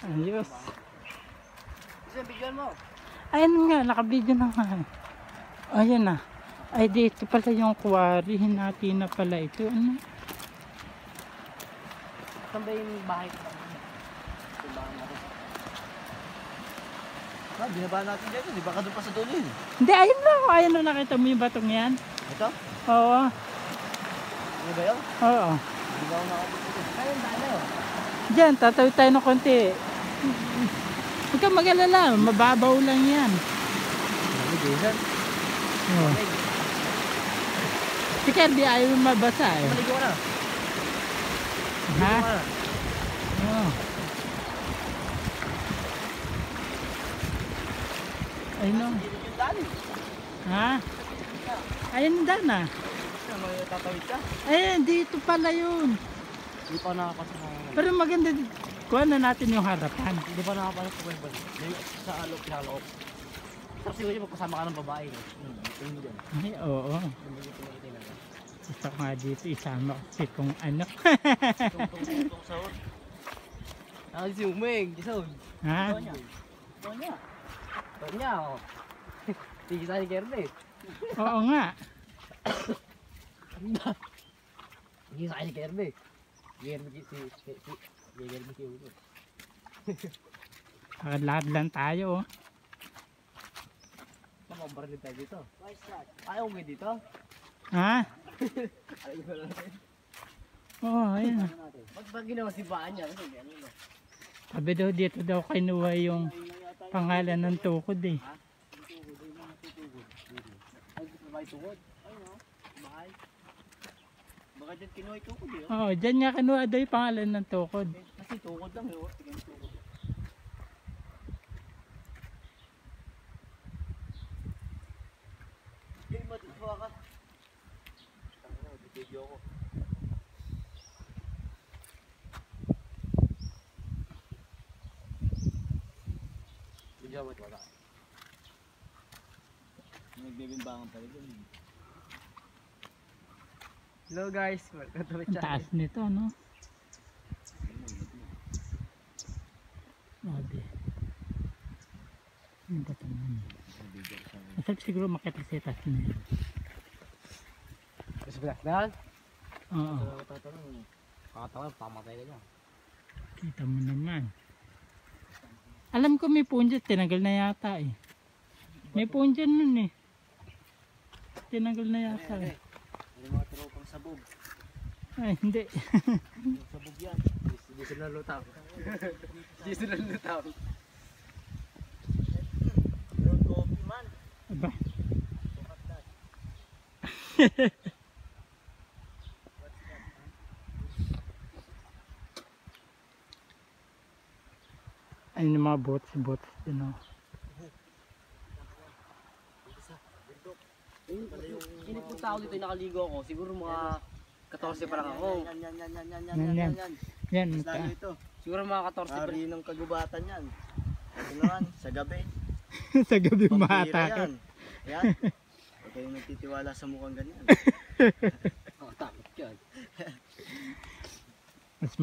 Ayos. Isa, bigyan mo. Ayun nga, nakabidyo na nga. Ayan na. Ay, dito pala yung quarry. Hinati na pala ito. Ano? Saan ba yung bahay ko? Bahay natin. Ah, binabaan natin dito. Di ba ka doon pa sa dulo yun? Hindi, ayun na. Ayun na, nakita mo yung batong yan? Ito? Oo. Ano ba yun? Oo. Hindi ba ako nakabot dito? Ayun, daan yun. Diyan, tatawid tayo ng konti. Huwag kang mag-alala. Mababaw lang yan. Ano, Jason? Oh. Si Kirby ayaw mabasa eh. Maligo ka na. Ha? Maligo ka na. Oo. Ayun o. Dito yung daan eh. Ha? Ayun ang daan ah. May tatawid ka? Ayun, dito pala yun. Hindi pa nakapasok ng... Pero maganda dito. Kuha na natin yung harapan. Hindi pa nakapasok sa balik. Sa alok, pinaloob. Tapos siguro yung magkasama ka ng babae. Ito yung dyan. Ay, oo. Ito yung Gusto ko nga dito isama kasi kung ano. Tungtong sahod. Ah, si Umeng, Jason. Ha? Tonya. Tonya. Tonya, oh. Tigil sa ni Kerde. Oo nga. Tigil sa ni Kerde. Kerde si Ugo. Lahat lang tayo oh. Makabaril tayo dito. Ayaw mo dito? Ha? Ayaw mo natin. Oo, ayun. Ba't ba ginawa si Baan niya? Ano ba? Sabi daw dito daw kinuha yung pangalan ng tukod eh. Ay, bahay tukod. Ay, no? Bahay. Baka dyan kinuha yung tukod eh. Oo, dyan nga kinuha daw yung pangalan ng tukod. Kasi tukod lang eh. Tignan yung tukod. Hindi, matutuwa ka. Video ko. Video mo ito wala. Nagbibimbangan pa rin. Hello guys, welcome to my Ang taas channel. nito, no? Grabe. Ano ba ito naman? Masarap siguro makita sa taas na yun. Gusto mo na? Oo, Kakatawan, pamatay ka dyan. kita mo naman. Alam ko may puon dyan, tinanggal na yata eh. May puon dyan nun eh. Tinanggal na yata eh. May mga tropang sabog. Ay, hindi. Sabog yan. Hindi sila lutaw. Hindi sila lutaw. Meron coffee man. Aba. Ayun yung mga boats din oh. Kinipunta ako dito, nakaligo ako. Siguro mga 14 pa lang ako. Yan. Yan, Lalo ito. Siguro mga 14 pa lang. Hari ng kagubatan yan. Ito naman, sa gabi. sa gabi Pampira mahata. yan. Yan. Huwag kayong nagtitiwala sa mukhang ganyan. Oh, takot yan. Mas